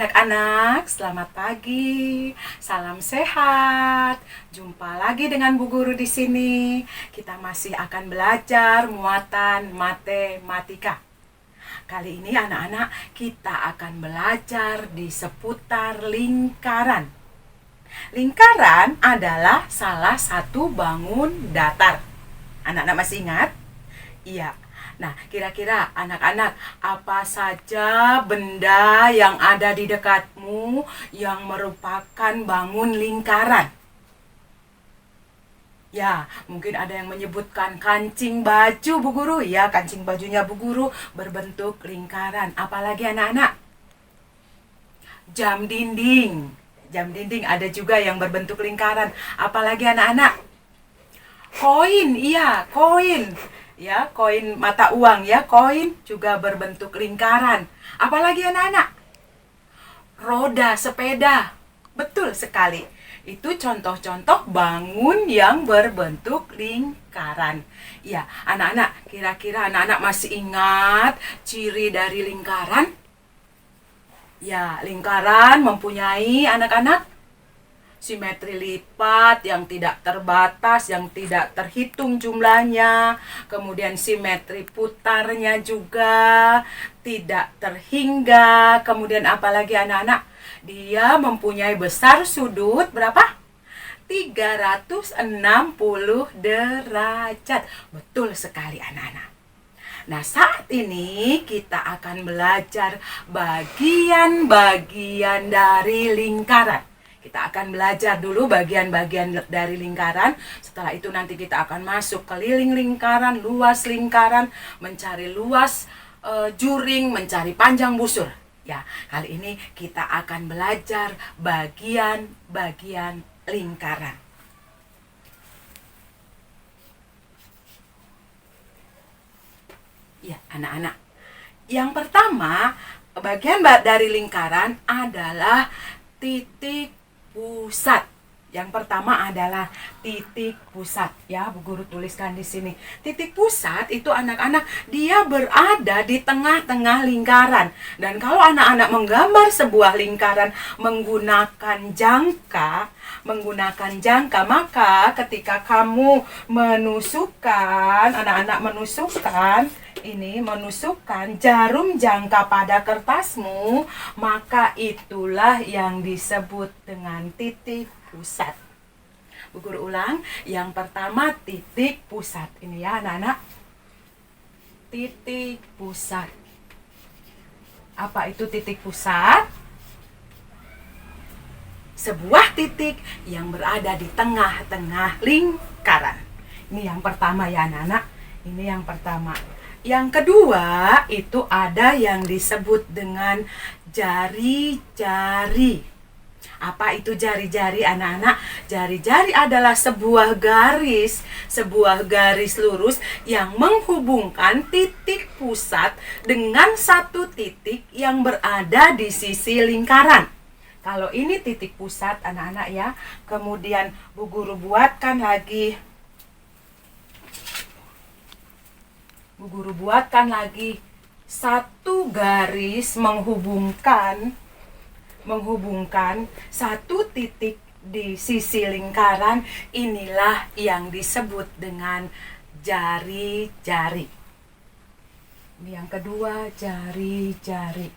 anak-anak, selamat pagi. Salam sehat. Jumpa lagi dengan Bu Guru di sini. Kita masih akan belajar muatan matematika. Kali ini anak-anak, kita akan belajar di seputar lingkaran. Lingkaran adalah salah satu bangun datar. Anak-anak masih ingat? Iya. Nah, kira-kira anak-anak, apa saja benda yang ada di dekatmu yang merupakan bangun lingkaran? Ya, mungkin ada yang menyebutkan kancing baju Bu Guru. Ya, kancing bajunya Bu Guru berbentuk lingkaran. Apalagi anak-anak? Jam dinding. Jam dinding ada juga yang berbentuk lingkaran. Apalagi anak-anak? Koin, iya, koin. Ya, koin mata uang ya, koin juga berbentuk lingkaran. Apalagi anak-anak? Roda sepeda. Betul sekali. Itu contoh-contoh bangun yang berbentuk lingkaran. Ya, anak-anak, kira-kira anak-anak masih ingat ciri dari lingkaran? Ya, lingkaran mempunyai anak-anak simetri lipat yang tidak terbatas, yang tidak terhitung jumlahnya. Kemudian simetri putarnya juga tidak terhingga. Kemudian apalagi anak-anak? Dia mempunyai besar sudut berapa? 360 derajat. Betul sekali anak-anak. Nah, saat ini kita akan belajar bagian-bagian dari lingkaran. Kita akan belajar dulu bagian-bagian dari lingkaran. Setelah itu nanti kita akan masuk keliling lingkaran, luas lingkaran, mencari luas juring, mencari panjang busur. Ya, kali ini kita akan belajar bagian-bagian lingkaran. Ya, anak-anak. Yang pertama, bagian dari lingkaran adalah titik pusat. Yang pertama adalah titik pusat. Ya, Bu Guru tuliskan di sini. Titik pusat itu anak-anak, dia berada di tengah-tengah lingkaran. Dan kalau anak-anak menggambar sebuah lingkaran menggunakan jangka, maka ketika kamu menusukkan, anak-anak menusukkan jarum jangka pada kertasmu, maka itulah yang disebut dengan titik pusat. Bu Guru ulang, yang pertama titik pusat. Ini ya anak-anak, titik pusat. Apa itu titik pusat? Sebuah titik yang berada di tengah-tengah lingkaran. Ini yang pertama ya anak-anak. Ini yang pertama. Yang kedua itu ada yang disebut dengan jari-jari. Apa itu jari-jari anak-anak? Jari-jari adalah sebuah garis lurus yang menghubungkan titik pusat dengan satu titik yang berada di sisi lingkaran. Kalau ini titik pusat anak-anak ya, kemudian Bu Guru buatkan lagi satu garis menghubungkan satu titik di sisi lingkaran. Inilah yang disebut dengan jari-jari. Ini yang kedua, jari-jari.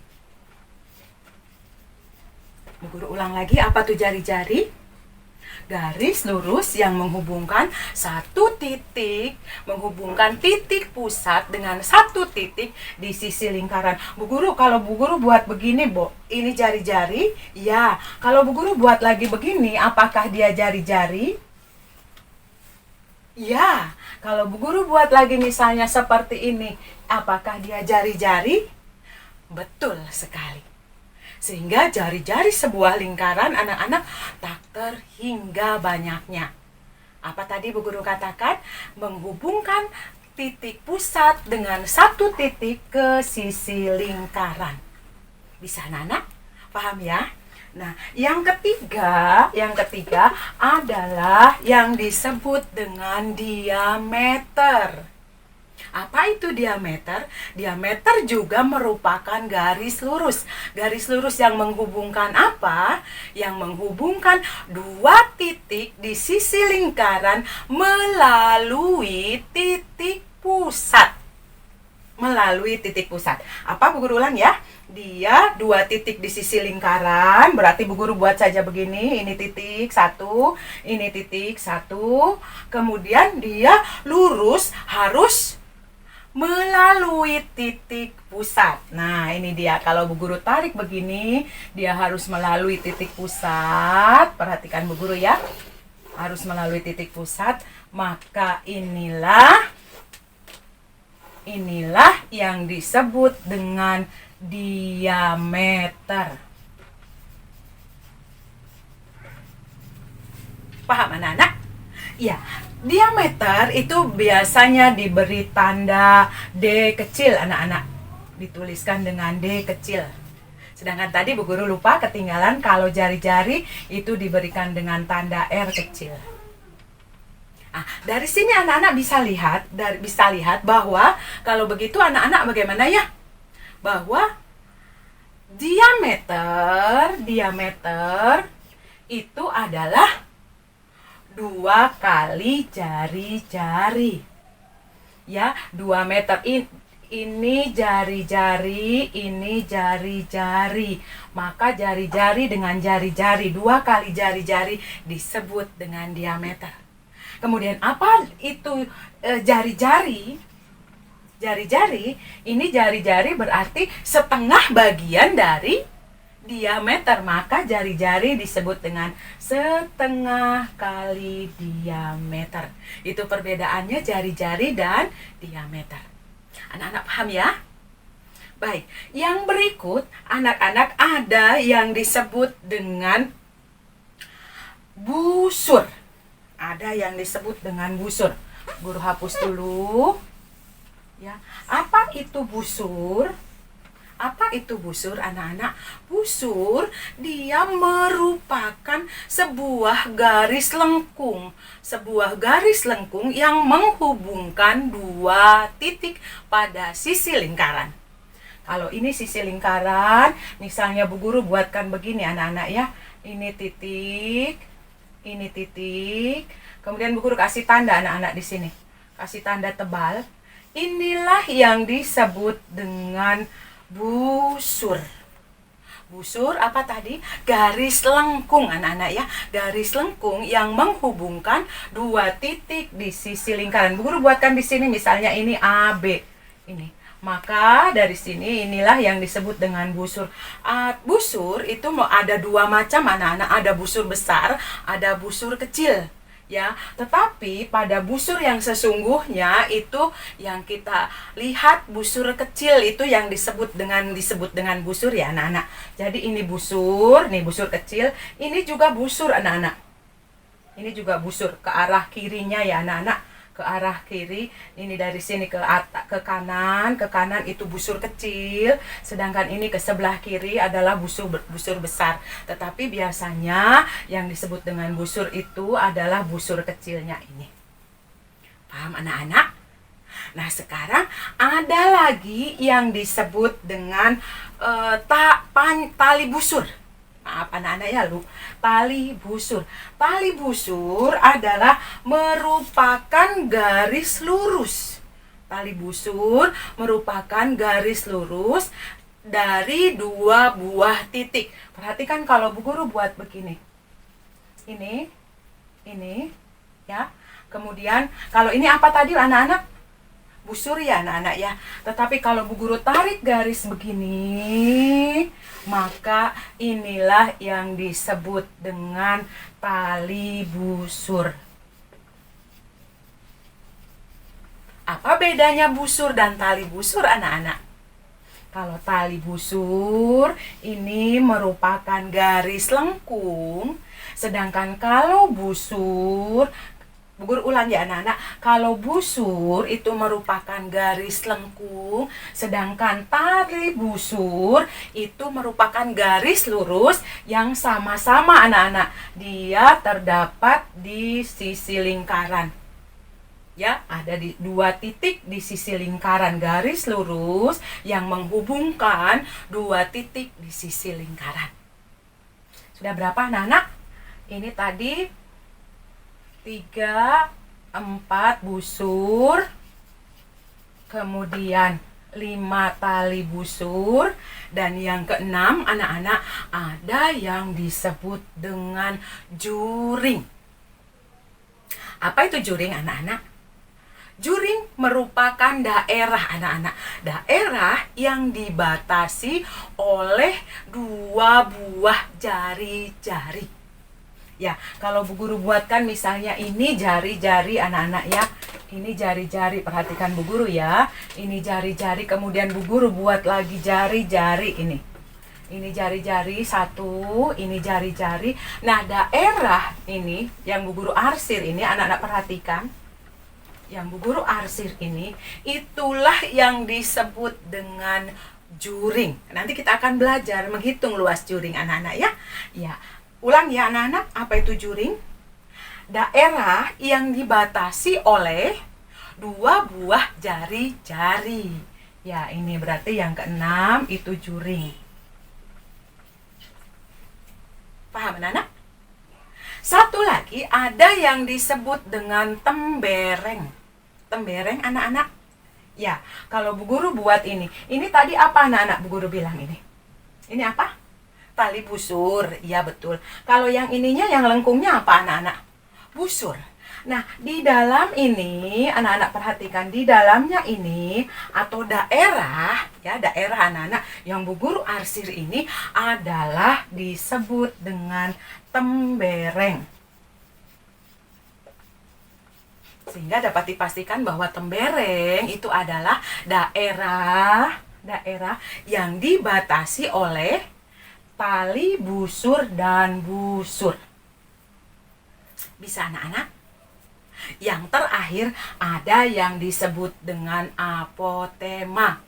Bu Guru ulang lagi, apa tuh jari-jari? Garis lurus yang menghubungkan satu titik, menghubungkan titik pusat dengan satu titik di sisi lingkaran. Bu Guru, kalau Bu Guru buat begini, Bu, ini jari-jari? Ya, kalau Bu Guru buat lagi begini, apakah dia jari-jari? Ya, kalau Bu Guru buat lagi misalnya seperti ini, apakah dia jari-jari? Betul sekali. Sehingga jari-jari sebuah lingkaran anak-anak tak terhingga banyaknya. Apa tadi Bu Guru katakan? Menghubungkan titik pusat dengan satu titik ke sisi lingkaran. Bisa anak-anak? Paham ya? Nah, yang ketiga adalah yang disebut dengan diameter. Apa itu diameter? Diameter juga merupakan garis lurus. Garis lurus yang menghubungkan apa? Yang menghubungkan dua titik di sisi lingkaran melalui titik pusat. Melalui titik pusat. Apa Bu Guru ulang ya? Dia dua titik di sisi lingkaran, berarti Bu Guru buat saja begini, ini titik satu, ini titik satu. Kemudian dia lurus harus melalui titik pusat. Nah, ini dia. Kalau Bu Guru tarik begini, dia harus melalui titik pusat. Perhatikan Bu Guru ya. Harus melalui titik pusat. Maka inilah yang disebut dengan diameter. Paham anak-anak? Ya, diameter itu biasanya diberi tanda D kecil anak-anak. Dituliskan dengan D kecil. Sedangkan tadi Bu Guru lupa ketinggalan kalau jari-jari itu diberikan dengan tanda R kecil. Nah, dari sini anak-anak bisa lihat bahwa kalau begitu anak-anak bagaimana ya? Bahwa diameter itu adalah 2 kali jari-jari. Ya, 2 meter. Ini jari-jari, ini jari-jari. Maka jari-jari dengan jari-jari, 2 kali jari-jari disebut dengan diameter. Kemudian apa itu jari-jari? Jari-jari, ini jari-jari berarti setengah bagian dari diameter, maka jari-jari disebut dengan setengah kali diameter. Itu perbedaannya jari-jari dan diameter. Anak-anak paham ya? Baik, yang berikut anak-anak ada yang disebut dengan busur. Ada yang disebut dengan busur. Guru hapus dulu. Ya, apa itu busur? Apa itu busur anak-anak? Busur dia merupakan sebuah garis lengkung. Sebuah garis lengkung yang menghubungkan 2 titik pada sisi lingkaran. Kalau ini sisi lingkaran, misalnya Bu Guru buatkan begini anak-anak ya. Ini titik, ini titik. Kemudian Bu Guru kasih tanda anak-anak di sini. Kasih tanda tebal. Inilah yang disebut dengan busur. Busur apa tadi? Garis lengkung anak-anak ya. Garis lengkung yang menghubungkan 2 titik di sisi lingkaran. Bu Guru buatkan di sini misalnya ini AB. Ini. Maka dari sini inilah yang disebut dengan busur. Busur itu ada 2 macam anak-anak. Ada busur besar, ada busur kecil. Ya, tetapi pada busur yang sesungguhnya itu yang kita lihat busur kecil itu yang disebut dengan busur ya anak-anak. Jadi ini busur, nih busur kecil, ini juga busur anak-anak. Ini juga busur ke arah kirinya ya anak-anak. Ke arah kiri, ini dari sini ke kanan itu busur kecil, sedangkan ini ke sebelah kiri adalah busur besar. Tetapi biasanya yang disebut dengan busur itu adalah busur kecilnya ini. Paham anak-anak? Nah, sekarang ada lagi yang disebut dengan tali busur. Maaf anak-anak ya lu, tali busur. Tali busur adalah merupakan garis lurus. Tali busur merupakan garis lurus dari 2 buah titik. Perhatikan kalau Bu Guru buat begini. Ini ya. Kemudian kalau ini apa tadi anak-anak? Busur ya anak-anak ya. Tetapi kalau Bu Guru tarik garis begini, maka inilah yang disebut dengan tali busur. Apa bedanya busur dan tali busur anak-anak? Kalau tali busur ini merupakan garis lengkung, sedangkan kalau busur, Bu Guru ulang ya anak-anak, kalau busur itu merupakan garis lengkung, sedangkan tali busur itu merupakan garis lurus yang sama-sama anak-anak. Dia terdapat di sisi lingkaran. Ya, ada di dua titik di sisi lingkaran, garis lurus yang menghubungkan dua titik di sisi lingkaran. Sudah berapa anak-anak? Ini tadi 3, 4 busur, kemudian 5 tali busur, dan yang keenam anak-anak ada yang disebut dengan juring. Apa itu juring anak-anak? Juring merupakan daerah anak-anak. Daerah yang dibatasi oleh dua buah jari-jari. Ya, kalau Bu Guru buatkan misalnya ini jari-jari anak-anak ya. Ini jari-jari, perhatikan Bu Guru ya. Ini jari-jari, kemudian Bu Guru buat lagi jari-jari ini. Ini jari-jari satu, ini jari-jari. Nah, daerah ini yang Bu Guru arsir ini anak-anak perhatikan. Yang Bu Guru arsir ini, itulah yang disebut dengan juring. Nanti kita akan belajar menghitung luas juring anak-anak ya. Ya, ulang ya anak-anak, apa itu juring? Daerah yang dibatasi oleh dua buah jari-jari. Ya, ini berarti yang keenam itu juring. Paham anak-anak? Satu lagi ada yang disebut dengan tembereng. Tembereng anak-anak. Ya, kalau Bu Guru buat ini. Ini tadi apa anak-anak Bu Guru bilang ini? Ini apa? Tali busur. Ya betul. Kalau yang ininya, yang lengkungnya apa anak-anak? Busur. Nah, di dalam ini, anak-anak perhatikan, di dalamnya ini, atau daerah, ya daerah anak-anak, yang Bu Guru arsir ini adalah disebut dengan tembereng. Sehingga dapat dipastikan bahwa tembereng itu adalah daerah yang dibatasi oleh tali busur dan busur. Bisa anak-anak? Yang terakhir ada yang disebut dengan apotema.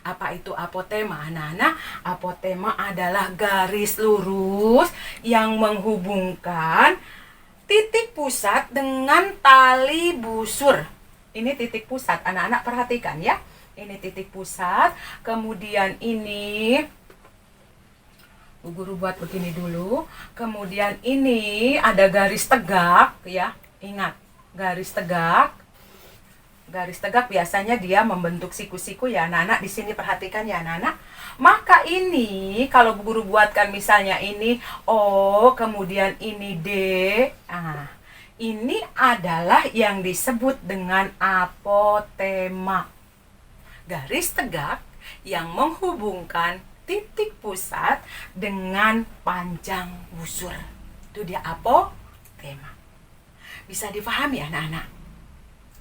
Apa itu apotema anak-anak? Apotema adalah garis lurus yang menghubungkan titik pusat dengan tali busur. Ini titik pusat, anak-anak perhatikan ya. Ini titik pusat, kemudian ini Bu Guru buat begini dulu. Kemudian ini ada garis tegak ya. Ingat, garis tegak. Garis tegak biasanya dia membentuk siku-siku ya anak-anak. Di sini perhatikan ya anak-anak. Maka ini kalau Bu Guru buatkan misalnya ini O, kemudian ini D. Nah, ini adalah yang disebut dengan apotema. Garis tegak yang menghubungkan titik pusat dengan panjang busur. Itu dia apotema. Bisa dipahami anak-anak?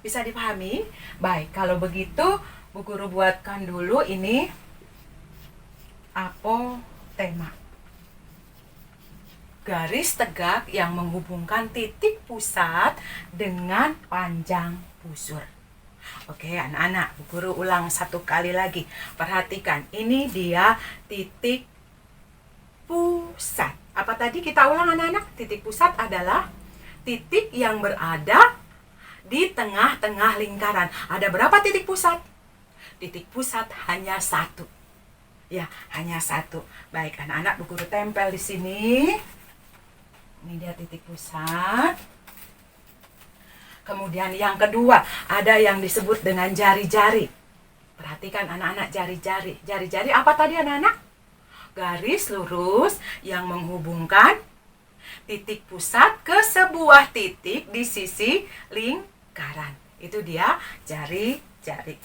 Bisa dipahami? Baik, kalau begitu Bu Guru buatkan dulu ini apotema. Garis tegak yang menghubungkan titik pusat dengan panjang busur. Oke anak-anak, Bu Guru ulang satu kali lagi. Perhatikan, ini dia titik pusat. Apa tadi kita ulang anak-anak? Titik pusat adalah titik yang berada di tengah-tengah lingkaran. Ada berapa titik pusat? Titik pusat hanya satu. Ya, hanya satu. Baik, anak-anak Bu Guru tempel di sini. Ini dia titik pusat. Kemudian yang kedua, ada yang disebut dengan jari-jari. Perhatikan anak-anak jari-jari. Jari-jari apa tadi anak-anak? Garis lurus yang menghubungkan titik pusat ke sebuah titik di sisi lingkaran. Itu dia jari-jari.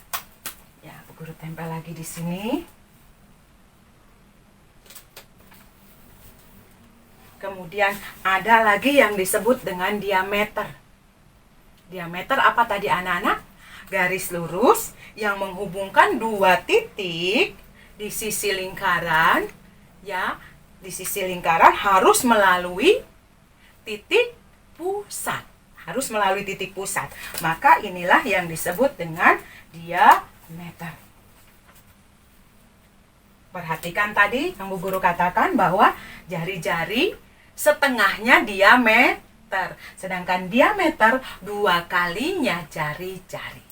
Ya, Bu Guru tempel lagi di sini. Kemudian ada lagi yang disebut dengan diameter. Diameter apa tadi anak-anak? Garis lurus yang menghubungkan dua titik di sisi lingkaran. Ya, di sisi lingkaran harus melalui titik pusat. Harus melalui titik pusat. Maka inilah yang disebut dengan diameter. Perhatikan tadi yang Bu Guru katakan bahwa jari-jari setengahnya diameter. meter. Sedangkan diameter 2 kalinya jari-jari.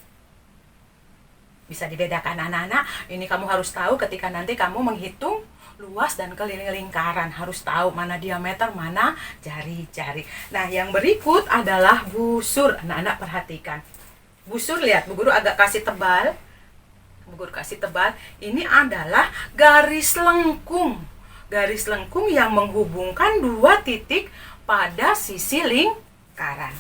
Bisa dibedakan anak-anak. Ini kamu harus tahu ketika nanti kamu menghitung luas dan keliling lingkaran. Harus tahu mana diameter, mana jari-jari. Nah, yang berikut adalah busur. Anak-anak perhatikan. Busur, lihat, Bu Guru agak kasih tebal. Bu Guru kasih tebal. Ini adalah garis lengkung. Garis lengkung yang menghubungkan 2 titik pada sisi lingkaran.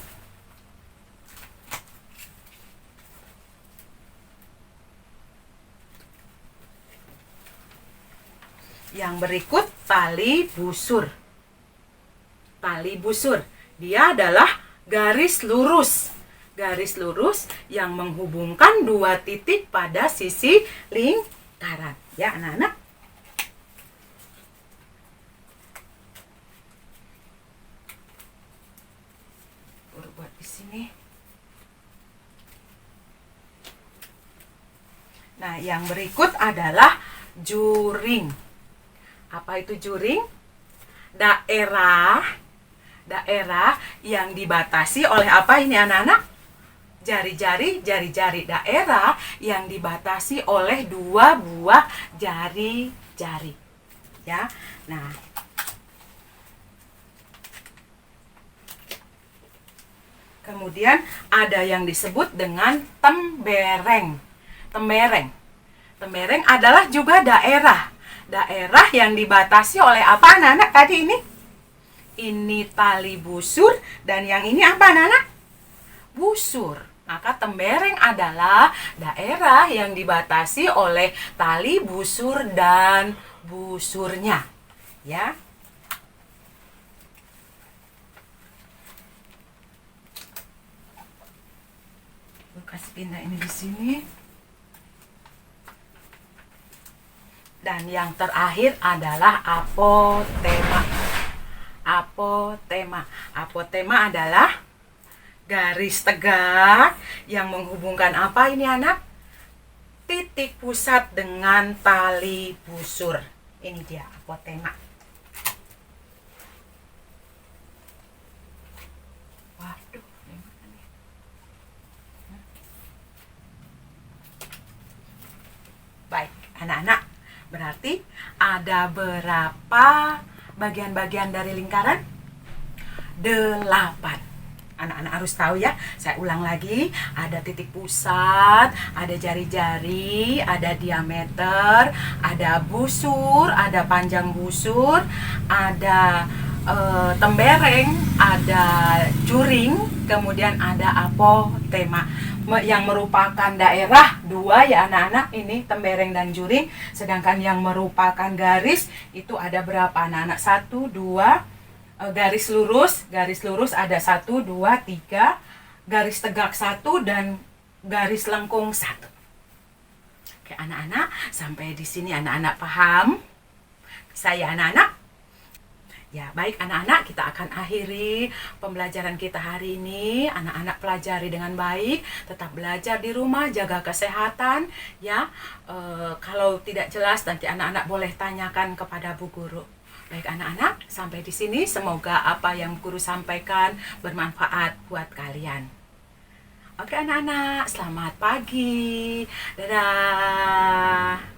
Yang berikut tali busur. Tali busur, dia adalah garis lurus. Garis lurus yang menghubungkan 2 titik pada sisi lingkaran. Ya, anak-anak. Buat di sini. Nah, yang berikut adalah juring. Apa itu juring? Daerah yang dibatasi oleh apa ini anak-anak? Jari-jari, jari-jari. Daerah yang dibatasi oleh 2 buah jari-jari. Ya. Nah, kemudian ada yang disebut dengan tembereng. Tembereng adalah juga daerah. Daerah yang dibatasi oleh apa anak-anak tadi ini? Ini tali busur dan yang ini apa anak-anak? Busur. Maka tembereng adalah daerah yang dibatasi oleh tali busur dan busurnya. Ya. Kasih pindah ini di sini. Dan yang terakhir adalah apotema. Apotema adalah garis tegak yang menghubungkan apa ini anak? Titik pusat dengan tali busur. Ini dia apotema. Waduh, baik, anak-anak. Berarti ada berapa bagian-bagian dari lingkaran? 8. Anak-anak harus tahu ya. Saya ulang lagi. Ada titik pusat, ada jari-jari, ada diameter, ada busur, ada panjang busur, ada tembereng, ada juring, kemudian ada apotema. Yang merupakan daerah 2 ya anak-anak, ini tembereng dan juring. Sedangkan yang merupakan garis itu ada berapa anak-anak? 1, 2, garis lurus ada 1, 2, 3, garis tegak 1 dan garis lengkung 1. Oke anak-anak, sampai di sini anak-anak paham? Saya anak-anak? Ya, baik anak-anak, kita akan akhiri pembelajaran kita hari ini. Anak-anak pelajari dengan baik, tetap belajar di rumah, jaga kesehatan ya. Kalau tidak jelas nanti anak-anak boleh tanyakan kepada Bu Guru. Baik anak-anak, sampai di sini semoga apa yang Guru sampaikan bermanfaat buat kalian. Oke anak-anak, selamat pagi. Dadah.